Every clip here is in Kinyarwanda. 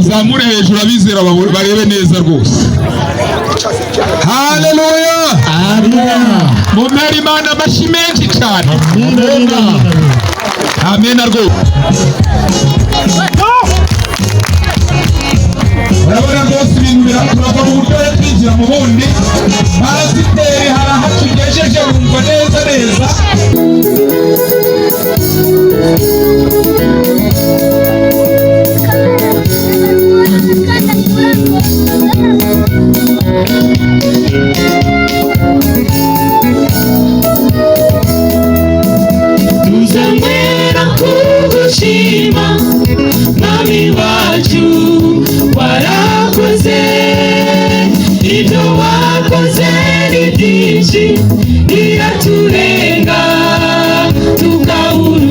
muzamure hejuru abizera barebe neza rwose. Haleluya, mumere Imana amashyi menshi cyane. Amena rwose. Urabona rwose ibintu birakurava mu buryo twinjira mu bundi. Pasiteri harahatugejeje wumva neza neza. Tuzamera kugushima Mwami wacu warakoze ibyo wakoze ni byinshi biraturenga tukabura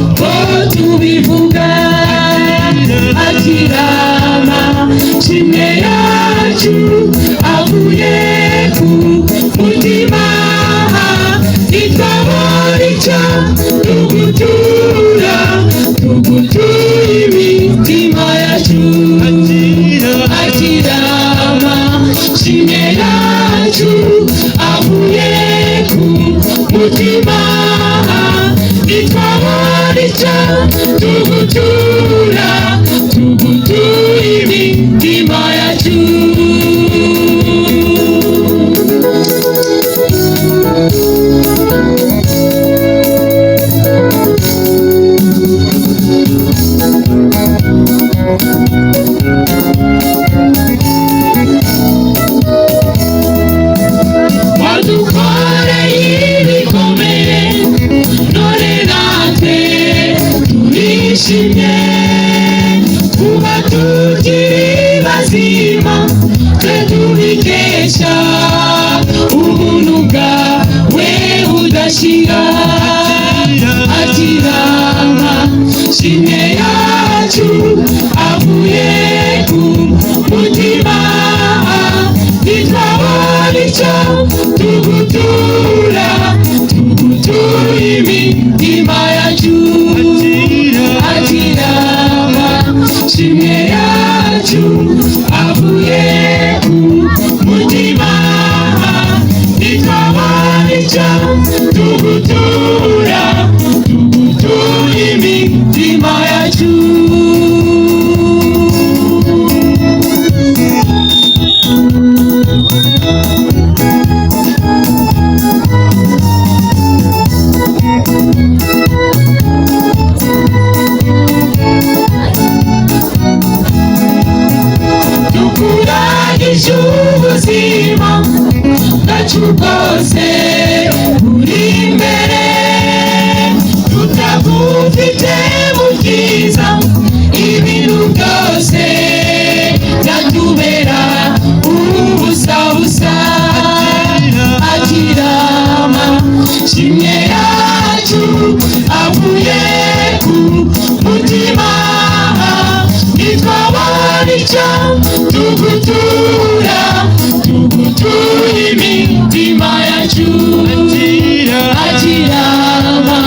uko tubivuga. Akirama shimwe yacu avuye ku mutima itwabona icyo tugutura imitima yacu. Akirama shimwe yacu avuye ku mutima itwabona icyo tugutura imitima yacu. Wadukoreye ibikomeye none natwe turishimye kuba tukiri bazima, twe tubikesha ubuntu bwawe budashira. Akirama shimwe yacu avuye ku mutima itwabona icyo tugutura imitima yacu. Akirama shimwe yacu avuye ku mutima itwabona icyo tugutura imitima yacu. Tukuragije ubuzima bwacu bwose buri imbere, tutagufite mu bwiza ibintu byose byatubera ubusabusa. Akirama shimwe yacu avuye ku mutima itwabona icyo tugutura imitima yacu. Akirama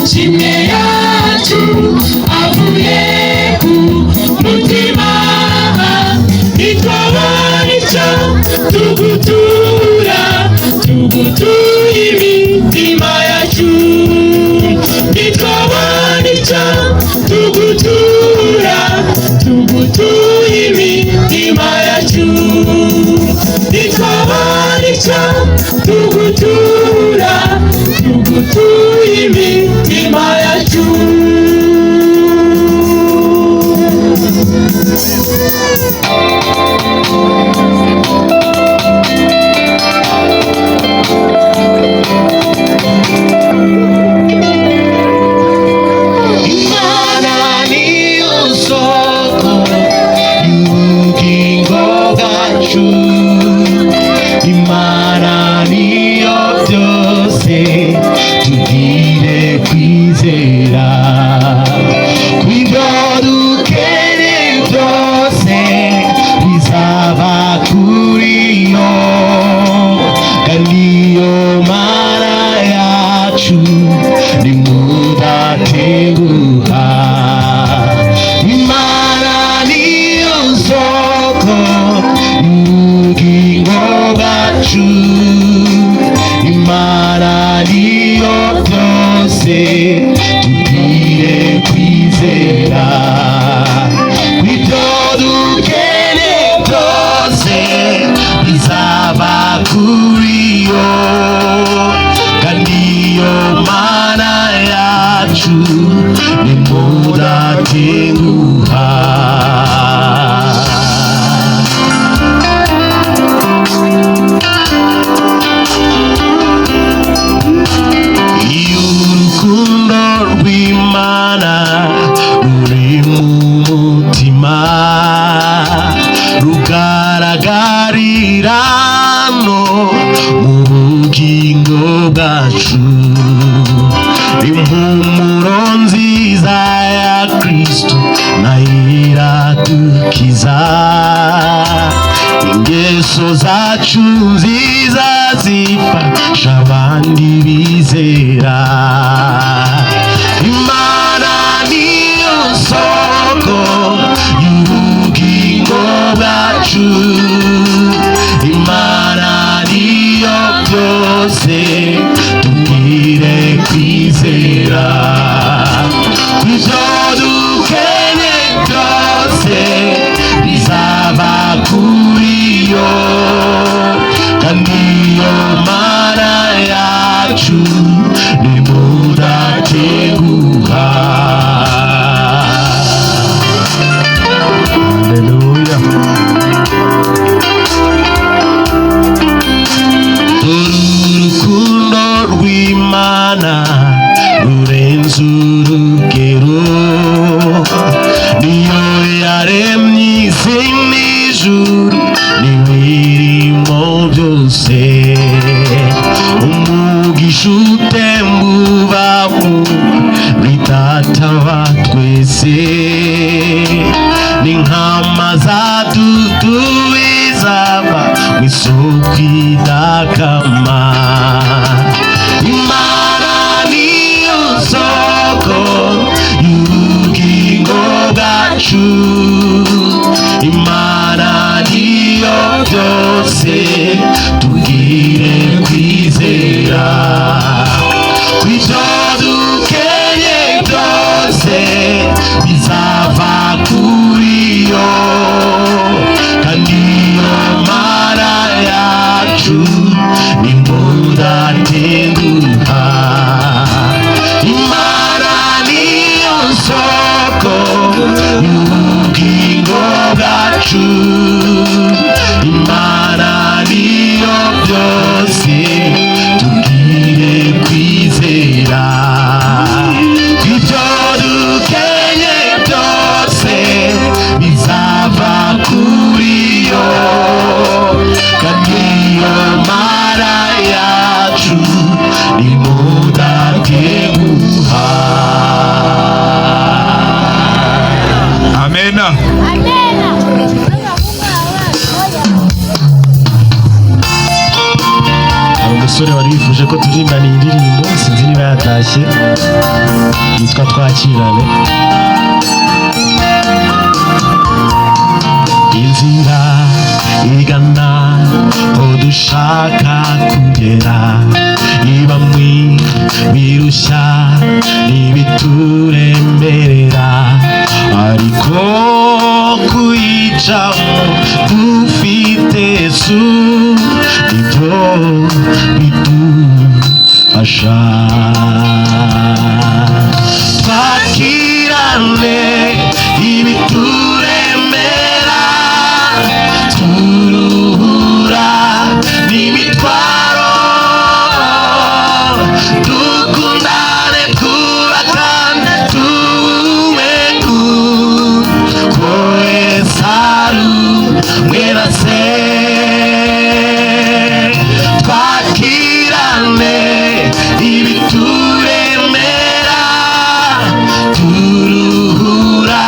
shimwe yacu avuye ku mutima itwabona icyo tugutura imitima yacu. Itwabona icyo tugutura imitima yacu. Itwabona icyo tugutura imitima yacu. Imana niyo soko y'ubugingo bwacu. Imana niyo byose tugire kwizera. agakiza. Ingeso zacu nziza zifasha abandi bizera. Imana niyo soko y'ubugingo bwacu. Imana niyo byose tugire kwizera. Ibyo dukeneye byose bizaba kuri yo, kandi iyo Mana yacu nimudatenguha. Haleluya. Urukundo rw'Imana rurenze urugero. Niyo yaremye isi n'ijuru n'ibirimo byose. Umugisha utemba uva muri Data wa twese. N'inkama zaduduwe zava mu isoko idakama. Imana niyo soko y'ubugingo bwacu. Imana niyo byose tugire kwizera. Kw'ibyo dukeneye byose bizava kuri yo, kandi iyo Mana yacu nimudatenguha. Imana niyo soko y'ubugingo bwacu. Imana niyo byose tugire kwizera. Ibyo dukeneye byose bizava kuri yo, kandi iyo Mana yacu nimudatenguha. Amena. Hari umusore wari wifuje ko turirimbana iyi ndirimbo, sinzi niba yatashye, yitwa Twakirane. Inzira igana aho dushaka kugera ibamwe birushya n'ibituremerera, ariko kuyicamo dufite Yesu nibyo bidufasha. Twakirane ibituremera, turuhura n'imitwaro. Dukundane twubakane tuwe ko Yesu ari umwe na se. Twakirane ibituremera, turuhura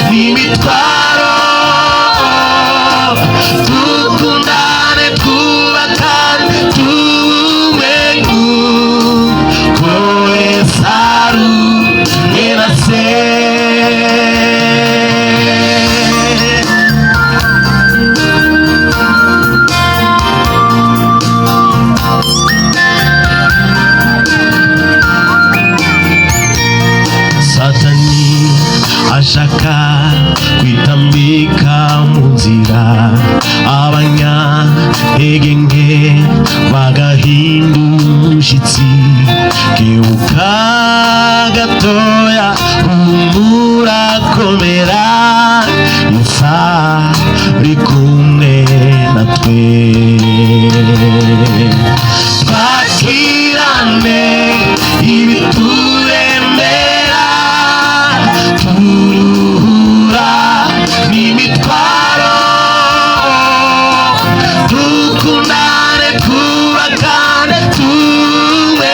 n'imitwaro. Dukundane twubakane tuwe ko Yesu ari umwe na se. Satani ashaka kwitambika mu nzira, abanyantege nke bagahinda umushyitsi. Kebuka gatoya, humura, komera, Yesu ari kumwe natwe. Twakirane ibituremera, turuhura n'imitwaro. Dukundane twubakane tuwe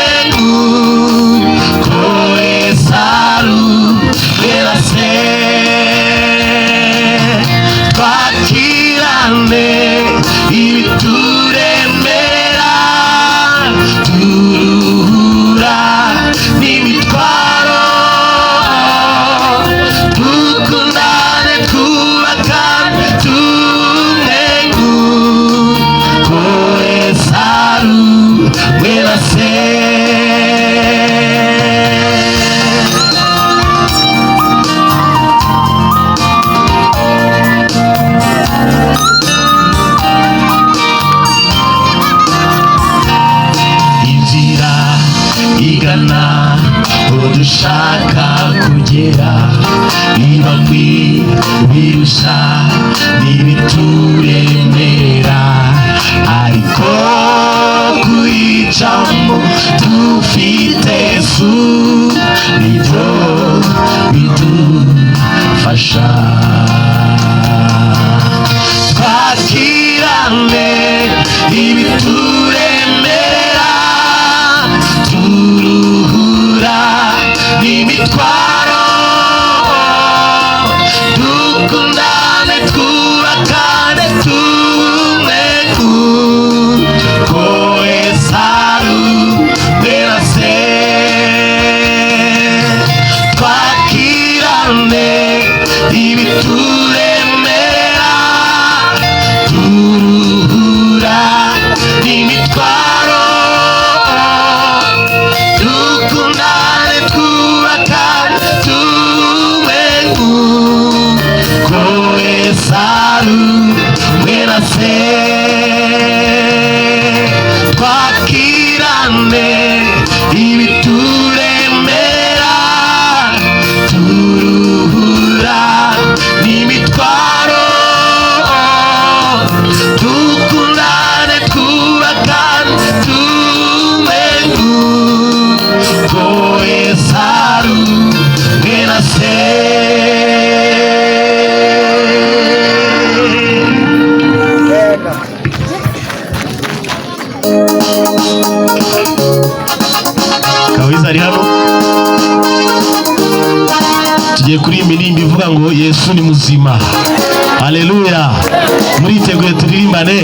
n'ibituremera, ariko kuyicamo dufite Yesu nibyo bidufasha. Twakirane ibituremera, turuhura n'imitwaro, dukundane twubakane tumwe kuko Yesu aruwe na se. Twakirane ibituremera, turuhura n'imitwaro, dukundane twubakane tumwe kuko Yesu aruwe na se. Twakirane ibituremera, turuhura n'imitwaro, dukundane twubakane tumwe kuko Yesu aruwe na se. Kawiza ari hano. Tugiye kuri imirimbo ivuga ngo Yesu ni muzima. Haleluya. Muriteguye turirimbane?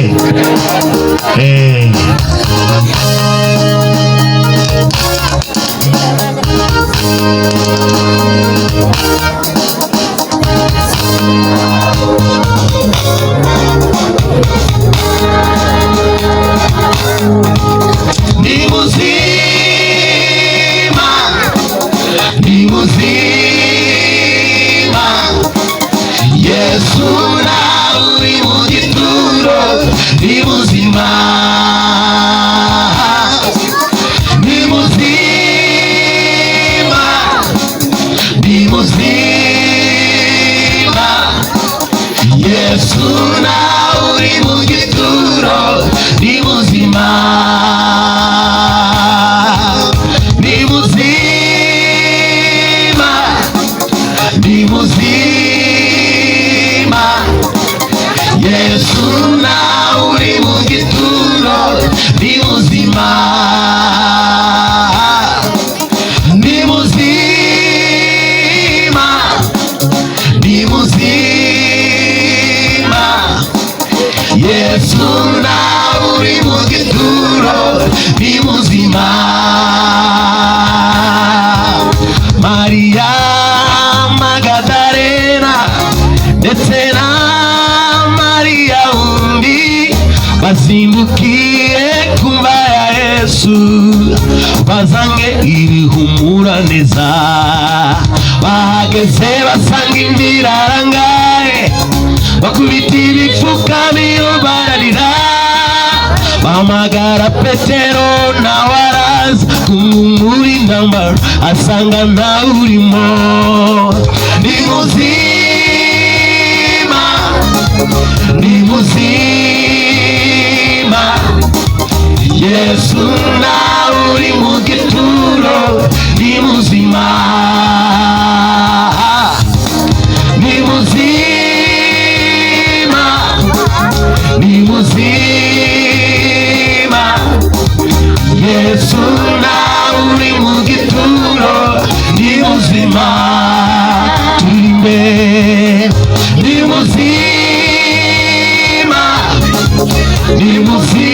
Ni muzima, ni muzima, Yesu nawe uri mu gituro, ni muzima, ni muzima, ni muzima, Yesu nawe uri mu gituro, ni muzima, ni muzima, ni muzima, Yesu nawe uri mu gituro, ni muzima, ni muzima, ni muzima, Yesu nawe uri mu gituro, ni muzima. Maria Magdalena ndetse na Maria undi bazindukiye kumva ya Yesu, bazange irihumura neza, bahageze basanga inzira arangaye, bakubita ibipfukamiro bararira, bahamagara Petero nawe araza kumumura intambara, asanga ntawe urimo. Ni muzima, ni muzima, Yesu nawe uri mu gituro, ni muzima, ni muzima, ni muzima, Yesu nawe uri mu gituro, ni muzima. Turimbe, ni muzima, ni muzima,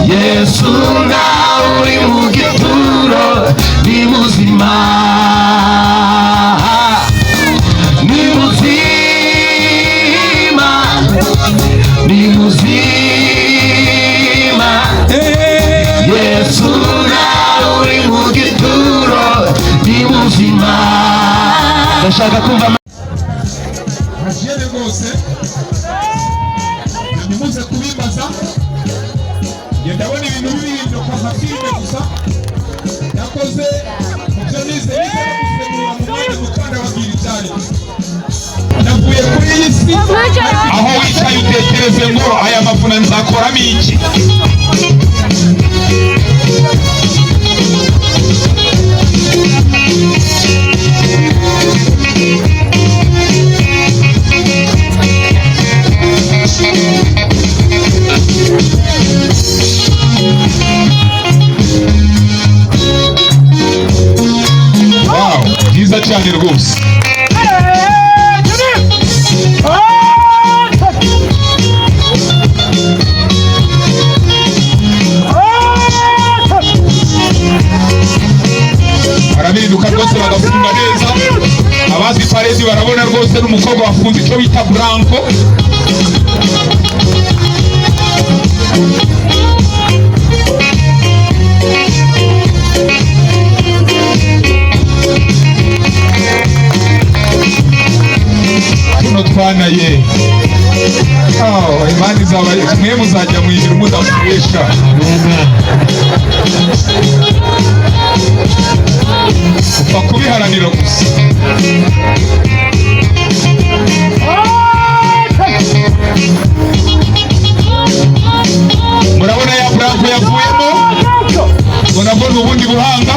Yesu nawe uri mu gituro, ni muzima, ni muzima, ni muzima, Yesu nawe uri mu gituro, ni muzima. Ndashaka kumva hajiyene rwose, ntimuze kubimbaza, ndabona ibintu bihinduka nka filime gusa, yakoze mu byo nize no gusemura mu mwanya mukanda wabwira icyari. hasi aho wicaye utekereze ngo aya mavuna nzakoramo iki. Wow, byiza cyane rwose. Barabirinduka rwose bagafunga neza. Abazi parezi barabona rwose n'umukobwa wafunze icyo bita Blanco. Tuno twana ye. Imana izaba mwe muzajya mu ijuru mudafuresha. Upfa kubiharanira gusa. Murabona ya Blanco yavuyemo, ngo nabwo ni ubundi buhanga.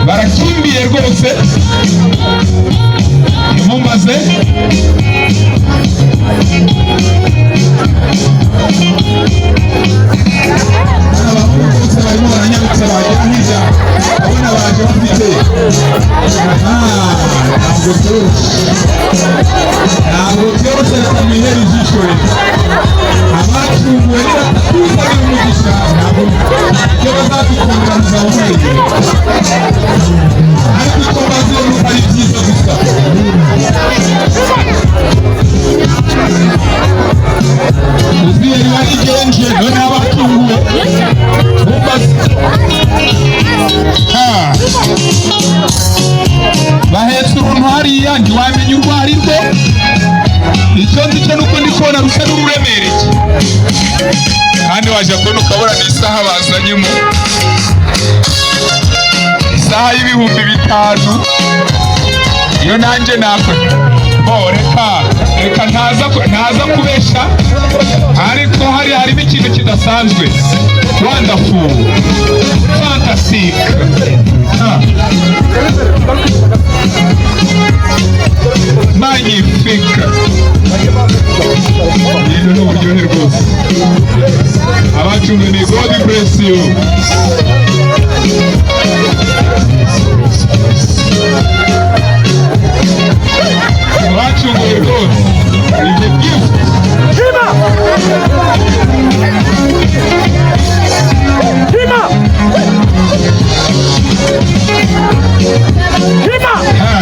Barakimbiye rwose imumbaze. Abakobwa barimo baranyarutse bagera hirya, abona baje bafite ntabwo byoroshye reka mwihere ijisho rero. Abacunguwe nibatatuzagira umugisha ntabwo ibyo bazadukundira muzabumwegere, ariko icyo baziye nuko ari byiza gusa. Uziyeri warigenje none abacunguwe bahetse uruntu hariya ntiwamenya urwo ari rwo. Icyo nzi cyo nuko ndi kubona rusa n'ururemereye, kandi waje kubona ukabona n'isaha bazanyemo, isaha y'ibihumbi 5. iyo nanjye reka ntaza kubesha, ariko harimo ikintu kidasanzwe. Wonderful, fantastic, magnifique. Ibintu ni uburyohe rwose. Abacunga ni God bless you. Abacunga rwose is a gift.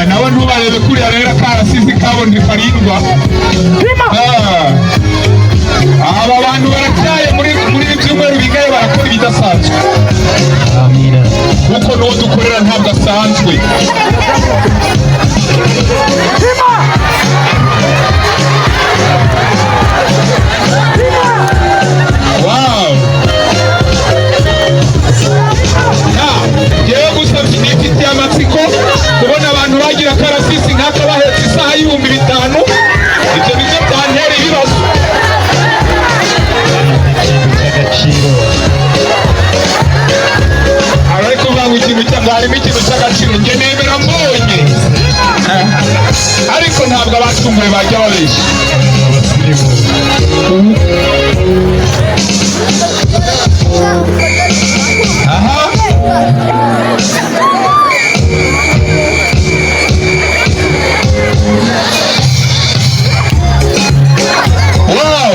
Nawe ntubarebe kuriya rero karasizi kabonye karindwa. Aba bantu baratyaye muri ibyumweru bigaye barakora ibidasanzwe. Amina. Kuko n'uwo dukorera ntabwo asanzwe. Wow. Yewe gusa nifitiye amatsiko kubona abantu bagira karasisi nk'aka bahetse isaha y'ibihumbi 5. Ibyo nibyo byantera ibibazo. Ariko kuvuga ikintu cyangwa harimo ikintu cy'agaciro njye nemera mbonye, ariko ntabwo abacunguye bajya babeshya. Aha. Wow.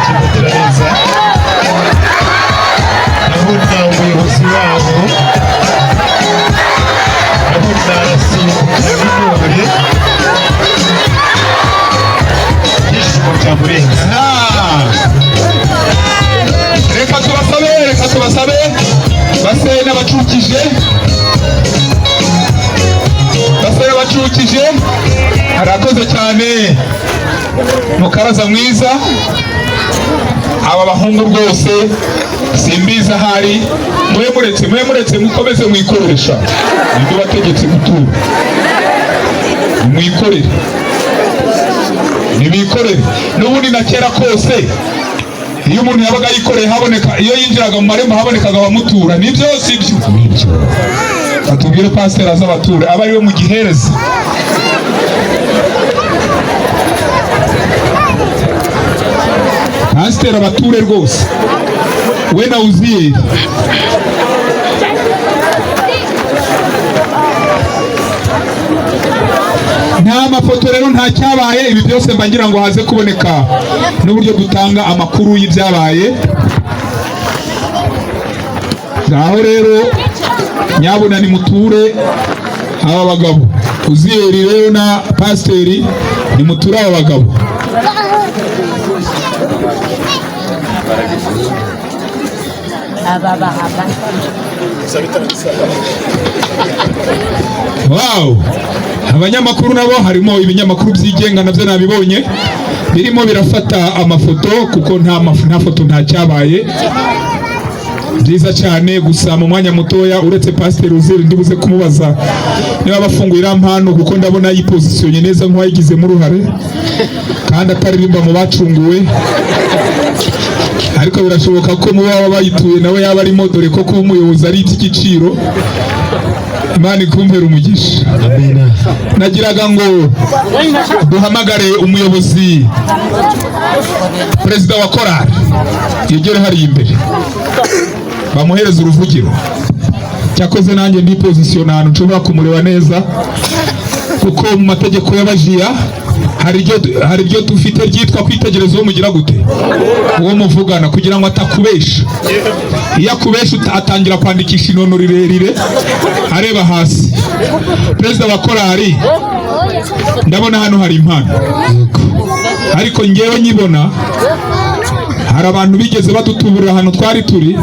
kivugira neza abona umuyobozi wabo abona arasimbuka binure ibyishimo byamurenze. Reka tubasabe base n'abacukije harakoze cyane mukaraza mwiza. Aba bahungu rwose simbiza ahari mwe muretse mukomeze mwikoresha ibyo bategetse gutura mwikorere nibikorere. N'ubundi na kera kose iyo umuntu yabaga yikoreye haboneka, iyo yinjiraga mu marembo habonekaga abamutura. Ni byose ibyo batubwire pasiteri azabatura aba ariwe mu gihereza. Pasiteri abature rwose we na Uziyeli. Nta mafoto rero nta cyabaye. Ibi byose mba ngira ngo haze kuboneka n'uburyo dutanga amakuru y'ibyabaye. Ngaho rero nyabuna ni muture aba bagabo. Uziyeli rero na pasiteri ni muture aba bagabo. Wow, abanyamakuru nabo harimo ibinyamakuru byigenga nabyo nabibonye birimo birafata amafoto kuko nta foto nta cyabaye. Byiza cyane. Gusa mu mwanya mutoya uretse pasiteri Uziyeli ndibuze kumubaza niba bafunguye irampano kuko ndabona yipozisiyonye neza nk'uwayigizemo uruhare kandi ataririmba mu bacunguwe, ariko birashoboka ko mu baba bayituye nawe yaba arimo, dore ko kuba umuyobozi ari iby'igiciro. Imana ikumpera umugisha. Nagiraga ngo duhamagare umuyobozi perezida wa korali yegere hari imbere bamuhereza uruvugiro. Cyakoze nanjye ndi position ahantu nshobora kumureba neza kuko mu mategeko y'abajiya hari ibyo dufite ryitwa kwitegerezaho mugira gute uwo muvugana kugira ngo atakubesha. Iyo akubesha atangira kwandikisha inono rirerire areba hasi. Perezida wa korali ndabona hano hari impano, ariko ngewe nyibona hari abantu bigeze badutuburira hano twari turi,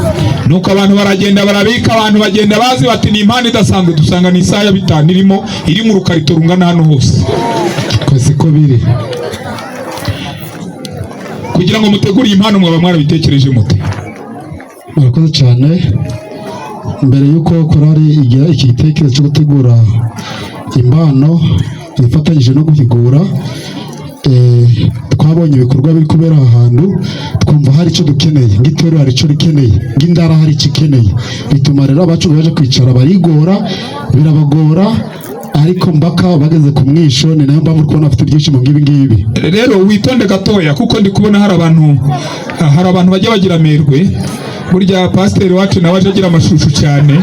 nuko abantu baragenda barabika, abantu bagenda bazi bati ni impano idasanzwe. Dusanga ni isaha ya 5 iri mu rukarito rungana hano hose. Ko biri kugira ngo mutegure impano mwaba mwarabitekereje mute? Murakoze cyane. Mbere yuko korali igira iki gitekerezo cyo gutegura impano ifatanyije no guhigura, twabonye ibikorwa biri kubera ahantu, twumva hari icyo dukeneye, ng'itorero hari icyo rikeneye, ng'indara hari icyo ikeneye. Bituma rero abacu baje kwicara barigora, birabagora, ariko mbaka bageze ku mwisho. Ni nayo mpamvu kubona afite ibyishimo nk'ibi ngibi. Rero witonde gatoya kuko ndi kubona hari abantu bajya bagira amerwe. Burya pasiteri wacu nawe aje agira amashusho cyane.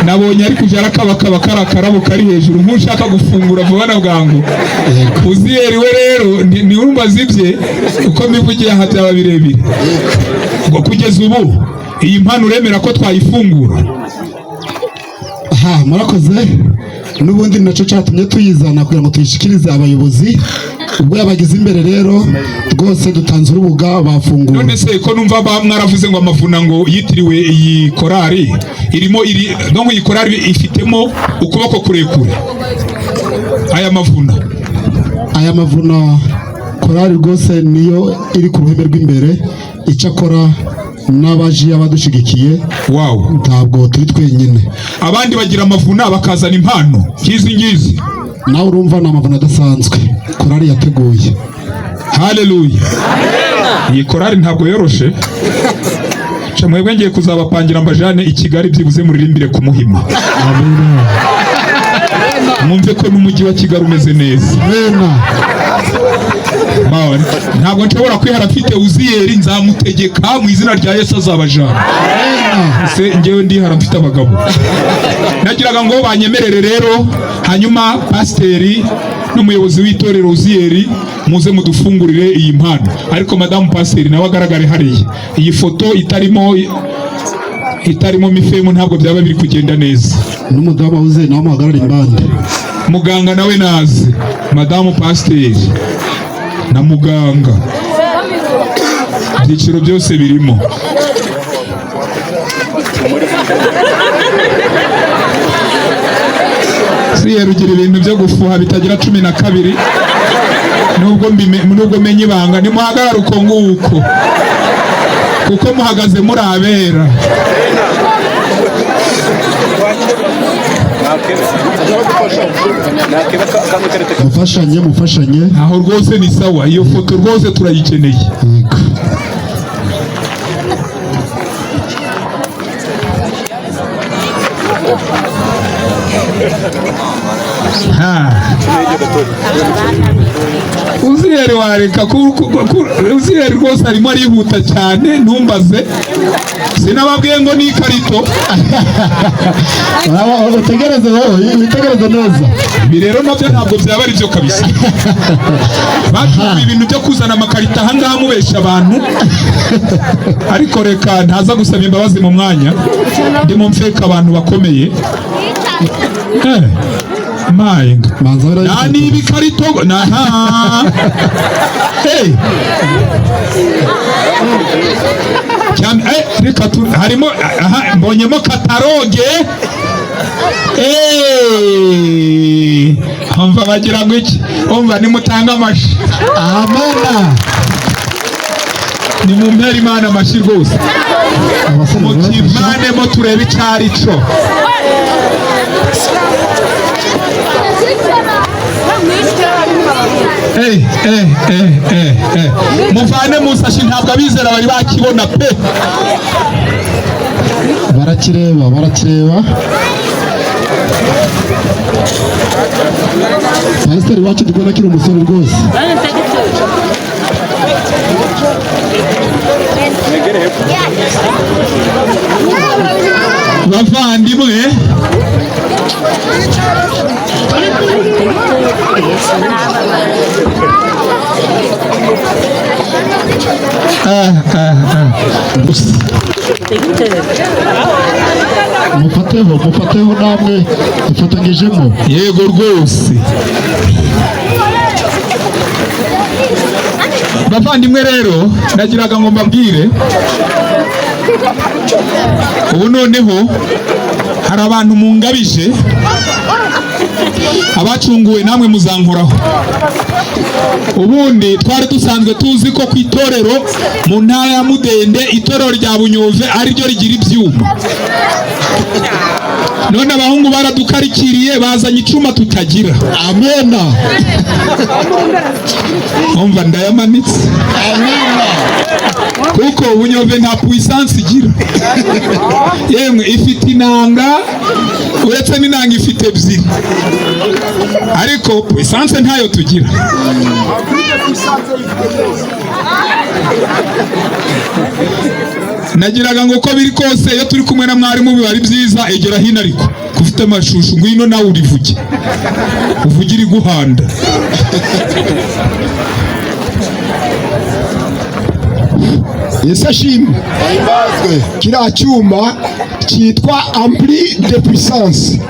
Nabonye ari kujya arakabakaba karakarabo kari hejuru nk'ushaka gufungura vuba na bwangu. Uziyeli we rero ni urumva zibye uko mivugiye aha byaba birebire. Ngo kugeza ubu iyi mpano uremera ko twayifungura? Murakoze. N'ubundi nacyo cyatumye tuyizana kugira ngo tuyishikirize abayobozi. Ubwo yabagize imbere rero rwose dutanze urubuga bafungura. None se ko numva mwaravuze ngo amavuna ngo yitiriwe iyi korali irimo donc iyi korali ifitemo ukuboko kurekure. Aya mavuna korali rwose niyo iri ku ruhembe rw'imbere. Icyakora n'abaji abadushigikiye, wow, ntabwo turi twenyine. Abandi bagira amavuna bakazana impano ngizi. Nawe urumva ni amavuna adasanzwe korali yateguye. Haleluya. Iyi korali ntabwo yoroshe. Mwebwe ngiye kuzabapangira ambajane i Kigali byibuze muririmbire ku Muhima. Amen. Mwumve ko n'umujyi wa Kigali umeze neza. Amen. Ntabwo nshobora kwihara mfite Uziyeli, nzamutegeka mu izina rya Yesu azabajana. Se ngewe ndihara mfite abagabo. Nagiraga ngo banyemerere rero, hanyuma pasiteri n'umuyobozi w'itorero Uziyeri muze mudufungurire iyi mpano. Ariko madamu pasiteri nawe agaragare hariya. Iyi foto itarimo mifemu ntabwo byaba biri kugenda neza. N'umudamu uze nawe muhagarara imbande. Muganga nawe naze, madamu pasiteri na muganga, ibyiciro byose birimo. Uziyeri ugira ibintu byo gufuha bitagira 12 nubwo menye ibanga. Nimuhagarara uko nguko kuko muhagaze muri abera. Mufashanye aho rwose ni sawa. Iyo foto rwose turayikeneye. Uziyeri wareka Uziyeri rwose arimo arihuta cyane. Ntumbaze, sinababwiye ngo ni ikarito. utegereze wowe, witegereze neza. Ibi rero nabyo ntabwo byaba ari byo kabisa. Bacukuye ibintu byo kuzana amakarita ahangaha mubesha abantu. Ariko reka ntaza gusaba imbabazi mu mwanya, ndimo mfeka abantu bakomeye. Mayinga nani ibikarito reka harimo mbonyemo kataloge. Umva bagira ngo iki? Umva nimutanga amashi. Amena. Nimumpera Imana amashi rwose. Mukimanemo turebe icyari cyo. Muvane musashi ntabwo abizera bari bakibona pe. Barakireba. Pasiteri wacu dukora kiri umusore rwose. Bavandimwe, mufateho namwe dufatanyijemo. Yego rwose. Bavandimwe rero nagiraga ngo mbabwire, ubu noneho hari abantu mungabije, abacunguwe namwe muzankoraho. Ubundi twari dusanzwe tuzi ko ku itorero mu ntara ya Mudende itorero rya Bunyove ari ryo rigira ibyuma. None abahungu baradukarikiriye bazanye icuma tutagira. Amena. Umva ndayamanitse. Amena. Kuko Bunyove nta puissance igira. Yemwe ifite inanga, uretse n'inanga ifite ebyiri, ariko puissance ntayo tugira. Nagiraga ngo uko biri kose iyo turi kumwe na mwarimu biba ari byiza. Egera hino ariko kufite amashusho, ngwino nawe urivuge, uvugire iguhanda. Yesu ashimwe. Kiriya cyuma cyitwa ampli de puissance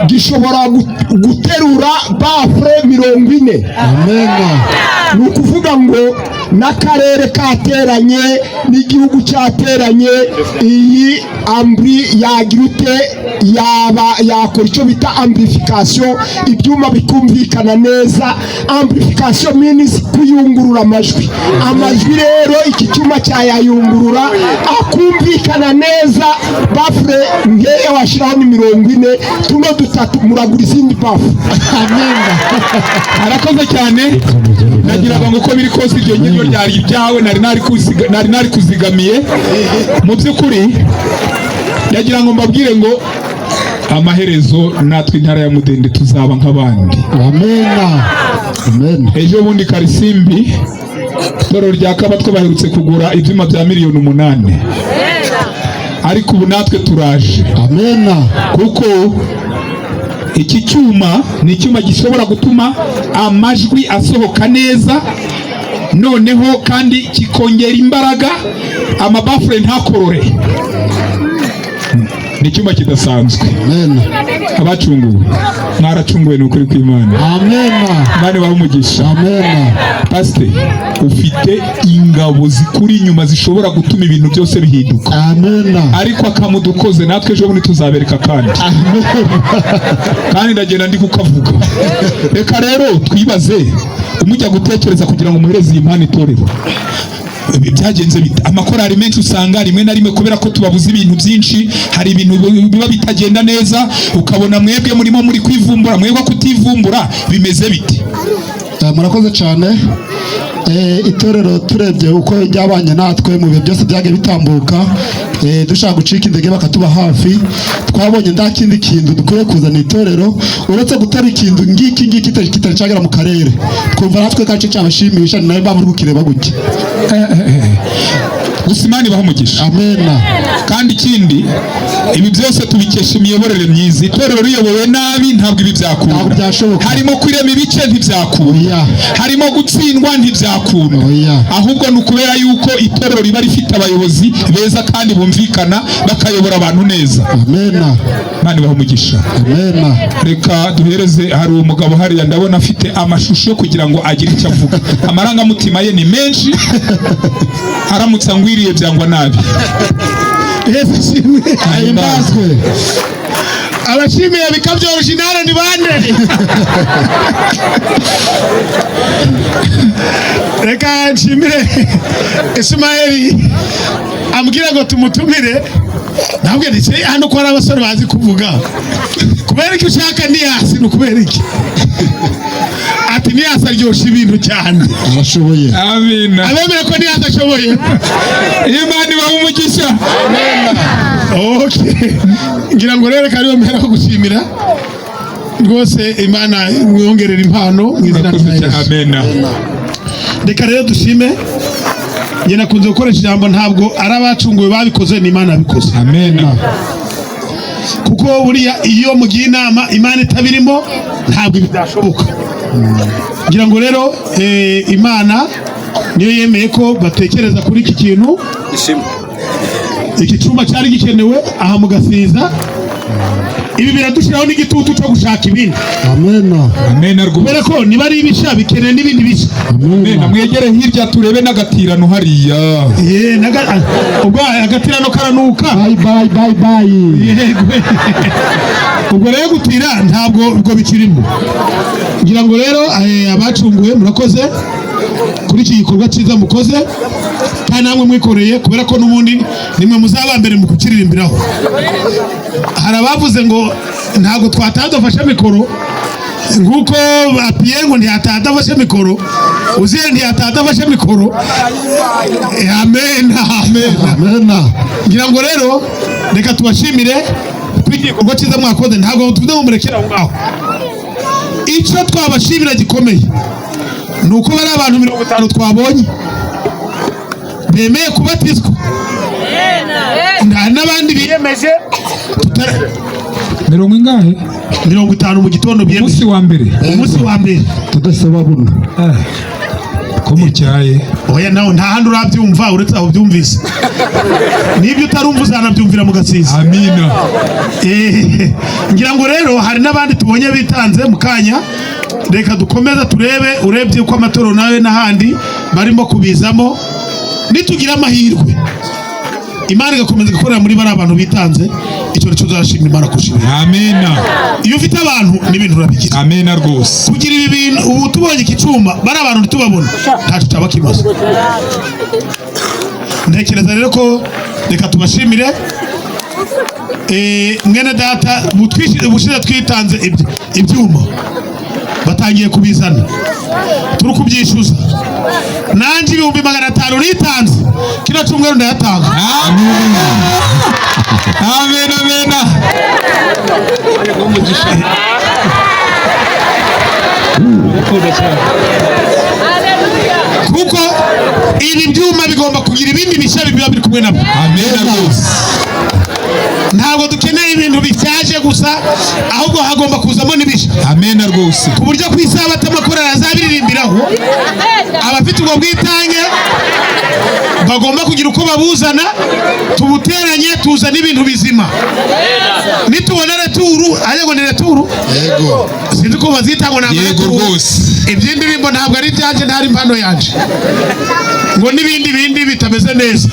gishobora guterura bafure 40. Amena. Ni ukuvuga ngo n'akarere kateranye n'igihugu cyateranye, iyi ampli yagira ute, yakora icyo bita amplification, ibyuma bikumvikana neza. Amplification means kuyungurura amajwi. Amajwi rero iki cyuma cyayayungurura akumvikana neza. Bafure nkeya washyiraho ni 40, tuno dutatu muragura izindi bafure. Amena. Arakoze cyane. Nagiraga ngo uko biri kose iryo ngiryo ryari ibyawe, nari nari kuzigamiye. Mu by'ukuri ndagira ngo mbabwire ngo amaherezo natwe intara ya Mudende tuzaba nk'abandi. Amena. Amen. Ejo bundi Karisimbi itorero rya Kabatwa baherutse kugura ibyuma bya 8,000,000. Ariko ubu natwe turaje. Amena. Kuko iki cyuma ni icyuma gishobora gutuma amajwi asohoka neza, noneho kandi kikongera imbaraga, amabafure ntakorore. Ni icyuma kidasanzwe. Amen. Abacunguwe mwaracunguwe, ni ukuri kw'Imana. Amen. Imana ibahe umugisha. Amen. Pasiteri, ufite ingabo zikuri inyuma zishobora gutuma ibintu byose bihinduka. Amen. Ariko akamudukoze natwe ejo bundi tuzabereka kandi ndagenda ndi kukavuga. Reka rero twibaze, umujya gutekereza kugira ngo muhereze iyi mpano itorero byagenze bita. Amakorari menshi usanga rimwe na rimwe kubera ko tubabuze ibintu byinshi, hari ibintu biba bitagenda neza, ukabona mwebwe murimo muri kwivumbura, mwebwe kutivumbura, bimeze bite? Murakoze cyane. Itorero turebye uko ryabanye natwe mu bihe byose byagiye bitambuka, dushaka gucika intege bakatuba hafi, twabonye nta kindi kintu dukwiye kuzana itorero uretse gutara ikintu ngiki kitari cyagera mu karere, twumva natwe kace cyabashimisha, ni nayo mpamvu uri kukireba gutya. Gusa Imana ibahe umugisha. Amen. Kandi ikindi, ibi byose tubikesha imiyoborere myiza. Itorero riyobowe nabi ntabwo ibi byakunda. Harimo kwirema ibice ntibyakunda, harimo gutsindwa ntibyakunda, ahubwo ni ukubera yuko itorero riba rifite abayobozi beza kandi bumvikana, bakayobora abantu neza. Amen. Imana ibahe umugisha. Amen. Reka duhereze, hari umugabo hariya ndabona afite amashusho kugira ngo agire icyo avuga. Amarangamutima ye ni menshi, aramutse angwiriye byangwa nabi. Ahimbazwe. Abashimiye bikabyo original ni bande? Reka nshimire Ismaeli ambwira ngo tumutumire, ntabwo ndetse hano ko ari abasore bazi kuvuga. Kubera iki ushaka ni hasi, ni kubera iki? Ati ni hasi aryoshye ibintu cyane. Arashoboye. Amen. Abemera ko ni hasi ashoboye. Imana ibahe umugisha. Amen. Okay. Ngira ngo rero kariyo mbera ko gushimira rwose, Imana mwongerera impano mu izina rya Yesu. Amen. Reka rero dushime. Njye nakunze gukoresha ijambo, ntabwo ari abacunguwe babikoze, ni Imana yabikoze. Amen. Kuko buriya iyo mugiye inama Imana itabirimo ntabwo byashoboka. Ngira ngo rero Imana niyo yemeye ko batekereza kuri iki kintu. Iki cyuma cyari gikenewe aha mu Gasiza, ibi biradushiraho n'igitutu cyo gushaka ibindi. Amen. Amen. Kubera ko niba ari ibisha bikeneye n'ibindi bisha. Amen. Mwegere hirya turebe n'agatirano hariya. Ubwo agatirano karanuka. Bye. Ubwo rero gutira ntabwo ubwo bikirimo. Ngira ngo rero abacunguwe murakoze kuri iki gikorwa cyiza mukoze, kandi namwe mwikoreye, kubera ko n'ubundi nimwe muzaba mbere mu kukiririmbiraho. Hari abavuze ngo ntabwo twatadafashe mikoro, nguko bapiye ngo ntiyatadafashe mikoro, uziye ntiyatadafashe mikoro. Amen. Ngira ngo rero reka tubashimire igikorwa cyiza mwakoze, ntabwo tuvuze ngo murekere aho ngaho. Icyo twabashimira gikomeye ni uko bari abantu 50 twabonye bemeye kubatizwa, n'abandi biyemeje 50 mu gitondo umunsi wa mbere tudasaba buno ko mucyaye. Oya naho nta handi urabyumva uretse aho byumvise. Nibyo utarumva uzanabyumvira mu Gasiza. Amina. Ngira ngo rero hari n'abandi tubonye bitanze mu kanya. Reka dukomeza turebe, urebye uko amatoro nawe n'ahandi barimo kubizamo, nitugira amahirwe Imana igakomeza gukorera muri bari abantu bitanze, icyo cyo uzashimira Imana kushimira. Amina. Iyo ufite abantu n'ibintu urabigira. Amina rwose. Kugira ibi bintu ubu tubonye ikicuma bari abantu ntitubabona, ntacyo cyaba kimaze. Ntekereza rero ko reka tubashimire. Mwene data ubushize twitanze ibyuma batangiye kubizana, turi kubyishyuza. Nanjye 500 nitanze, kino cyumweru ndayatanga. Amen. Kuko ibi byuma bigomba kugira ibindi bishya biba biri kumwe nabo. Amen. Ntabwo dukeneye ibintu bishaje gusa, ahubwo hagomba kuza nabwo nibisha. Amen rwose. Ku buryo ku isabato amakorali azabiririmbiraho, abafite ubwo bwitange bagomba kugira uko babuzana, tubuteranye tuzana ibintu bizima. Nitubona returu, ngo ni returu. Yego. Sinzi ko bazita ngo ntabwo Yego rwose. Iby'indirimbo ntabwo ari ibyanjye, ntari impano yanje. Ngo n'ibindi bitameze neza.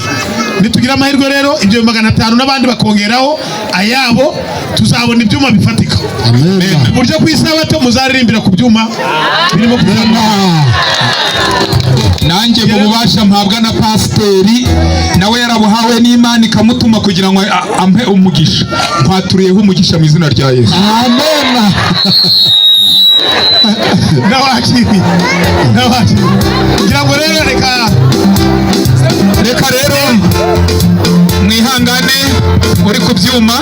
Nitugira amahirwe rero ibyo 500 n'abandi bakongeraho ayabo, tuzabona ibyuma bifatika. Amen. Buryo ku isabato muzaririmbira ku byuma birimo kuzama. Nanjye mu bubasha mpabwa na pasiteri, nawe yarabuhawe n'Imana ikamutuma kugira ngo ampe umugisha. Mpaturiyeho umugisha mu izina rya Yesu. Amen. Nawakiri. Ngira ngo rero Reka rero mwihangane uri ku byuma.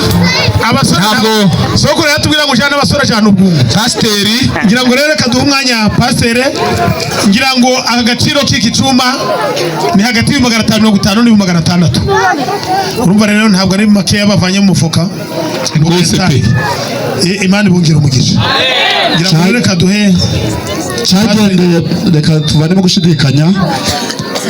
abasore Ntabwo soko rero tubwira ngo cyane abasore cyane ubwungu. pasiteri Ngira ngo rero reka duhe umwanya pasiteri. Ngira ngo agaciro k'iki cyuma ni hagati y'550 n'600. Urumva rero ntabwo ari makeya bavanye mu mufuka. rwose pe. Imana ibungira umugisha. Ngira ngo rero reka duhe Cyagendeye, reka tuvanemo gushidikanya.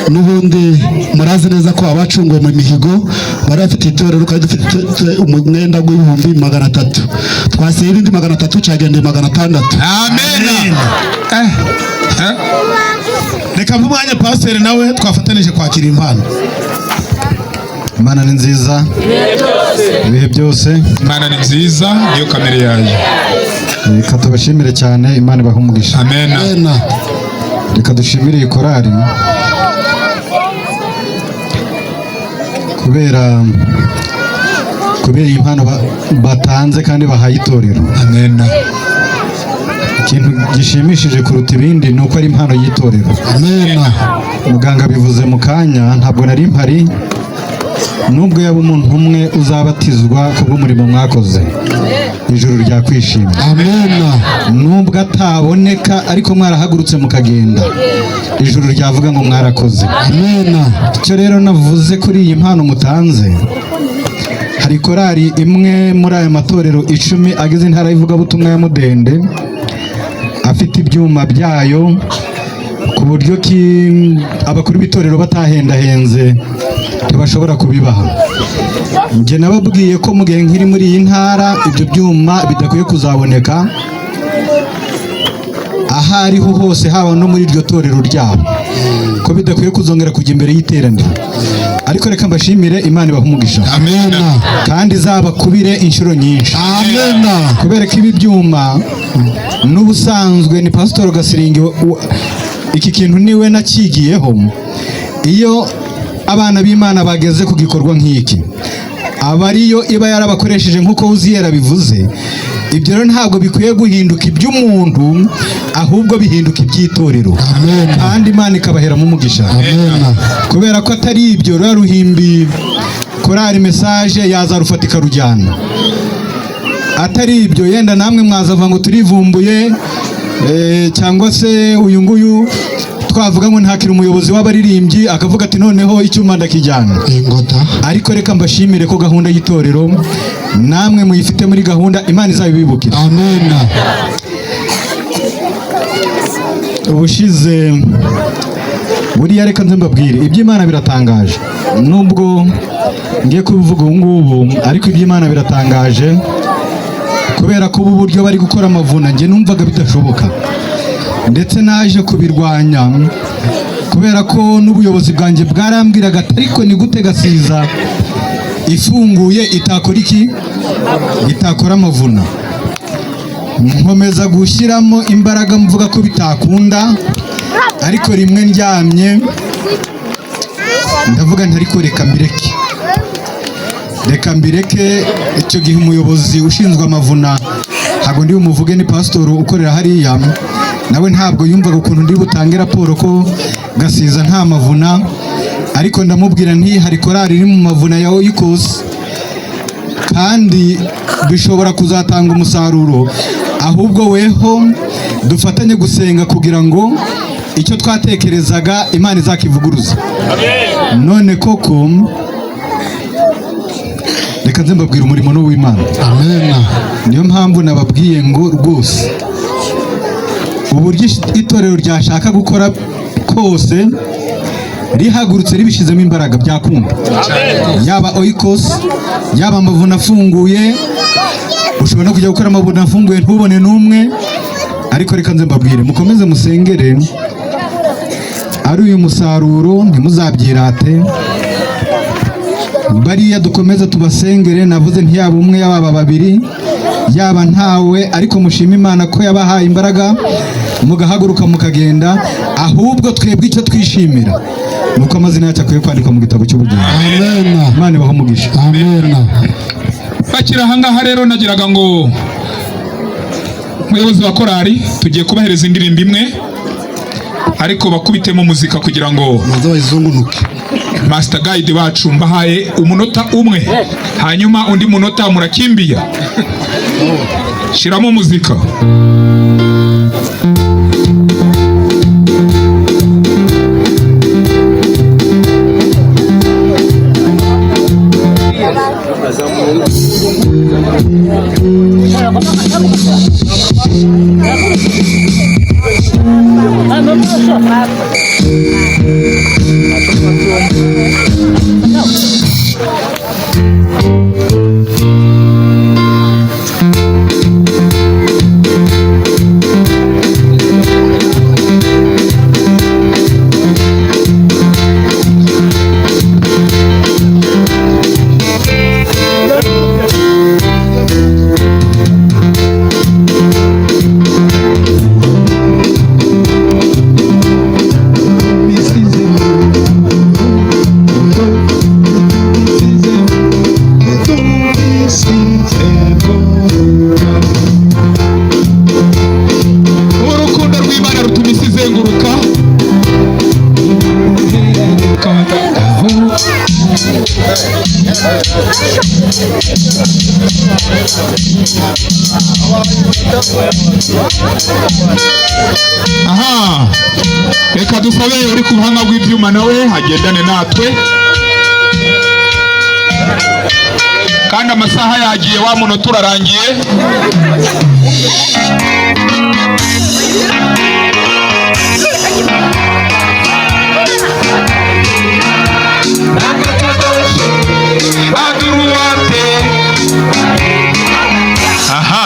N'ubundi murazi neza ko abacunguwe mu mihigo bari bafite itorero, kandi dufite umwenda w'ibihumbi 300. Twasiye ibindi 300, cyagendeye 600. Amen. reka mu mwanya pasiteri nawe twafatanije kwakira impano. Imana ni nziza ibihe byose. Imana ni nziza, niyo kamere yayo. Reka tubashimire cyane, Imana ibahe umugisha. Amen. Amen. Reka dushimire iyi korali kubera iyi mpano batanze kandi bahaye itorero. Amen. Ikintu gishimishije kuruta ibindi ni uko ari impano y'itorero. Amen. Muganga bivuze mu kanya, ntabwo nari mpari, nubwo yaba umuntu umwe uzabatizwa kubw'umurimo mwakoze, ijuru ryakwishima. Amen. Nubwo ataboneka ariko mwarahagurutse mukagenda, ijuru ryavuga ngo mwarakoze. Amen. Icyo rero navuze kuri iyi mpano mutanze, hari korali imwe muri aya matorero 10 agize intara y'ivugabutumwa ya Mudende, afite ibyuma byayo ku buryo abakuru b'itorero batahendahenze ntibashobora kubibaha. Njye nababwiye ko mu gihe nkiri muri iyi ntara ibyo byuma bidakwiye kuzaboneka aho ariho hose, haba no muri iryo torero ryabo, ko bidakwiye kuzongera kujya imbere y'iteraniro. Ariko reka mbashimire, Imana ibahe umugisha. Amen. kandi izabakubire inshuro nyinshi. Amen. Kubera ko ibi byuma n'ubusanzwe ni Pastor Gasiringi iki kintu niwe nakigiyeho. Iyo abana b'Imana bageze ku gikorwa nk'iki, aba ariyo iba yarabakoresheje nk'uko Uziyera bivuze. Ibyo rero ntabwo bikwiye guhinduka iby'umuntu, ahubwo bihinduka iby'itorero. Amen. kandi Imana ikabaheramo umugisha. Amen. Kubera ko atari ibyo rero ruhimbi korali message yaza rufatika rujyana. Atari ibyo yenda namwe mwazava ngo turivumbuye, cyangwa se uyu nguyu twavuga ngo ntakiri umuyobozi w'abaririmbyi akavuga ati noneho icyuma ndakijyana. Ingota. Ariko reka mbashimire ko gahunda y'itorero namwe muyifite muri gahunda, Imana izabibibukira. Amen. Ubushize buriya reka nze mbabwire, iby'Imana biratangaje. Nubwo ngiye kubivuga ubu ngubu, ariko iby'Imana biratangaje kubera ko ubu buryo bari gukora amavuna njye numvaga bidashoboka, ndetse naje kubirwanya kubera ko n'ubuyobozi bwanjye bwarambwiraga ati ariko ni gute Gasiza ifunguye itakora iki, itakora amavuna. Nkomeza gushyiramo imbaraga mvuga ko bitakunda, ariko rimwe ndyamye ndavuga nti ariko reka mbireke. Icyo gihe umuyobozi ushinzwe amavuna, ntabwo ndi bumuvuge, ni pastor ukorera hariya, nawe ntabwo yumvaga ukuntu ndi butange raporo ko Gasiza nta mavuna. Ariko ndamubwira nti hari korali iri mu mavuna ya Oikos kandi bishobora kuzatanga umusaruro, ahubwo weho dufatanye gusenga kugira ngo icyo twatekerezaga Imana izakivuguruza. None koko reka nze mbabwira umurimo n'uw'Imana. Amen. Niyo mpamvu nababwiye ngo rwose uburyo itorero ryashaka gukora kose rihagurutse ribishizemo imbaraga byakunda. Yaba Oikos, yaba amavuna afunguye, ushobora no kujya gukora amavuna afunguye ntubone n'umwe, ariko reka nze mbabwire mukomeze musengere ari uyu musaruro ntimuzabyirate. Bariya dukomeze tubasengere, navuze ntiyaba umwe yaba babiri yaba ntawe, ariko mushima Imana ko yabahaye imbaraga mugahaguruka mukagenda. Ahubwo twebwe icyo twishimira nuko amazina yacu akwiye kwandikwa mu gitabo cy'ubugingo. Amen. Imana ibahe umugisha. Amen. bakira ahangaha rero nagiraga ngo umuyobozi wa korali tugiye kubahereza indirimbo imwe, ariko bakubitemo muzika kugira ngo Maze bayizungunuke. Master Guide wacu mbahaye umunota umwe, hanyuma undi munota murakimbiya. Shiramo muzika. Aha, reka dusabe uri ku buhanga bw'ibyuma nawe agendane natwe, kandi amasaha yagiye, wa munota urarangiye. Aha.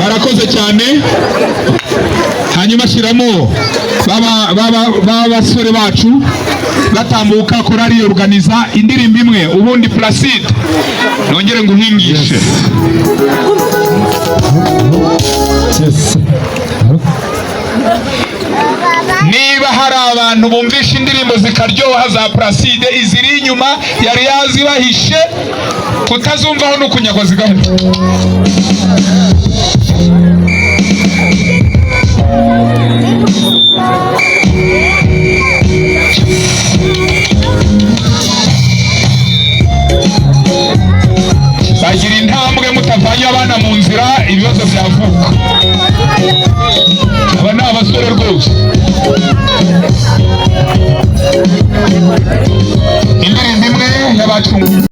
Barakoze cyane. Hanyuma shiramo baba basore bacu batambuka korali organiza indirimbo imwe, ubundi Placide nongere nguhingishe. Niba hari abantu bumvisha indirimbo zikaryoha za Placide, iziri inyuma yari yazibahishe, kutazumvaho no kunyagwa zigahera. Bagira intambwe mutavanye abana mu nzira, ibibazo byavuka. Aba ni abasore rwose. Indirimbo imwe y'abacungu.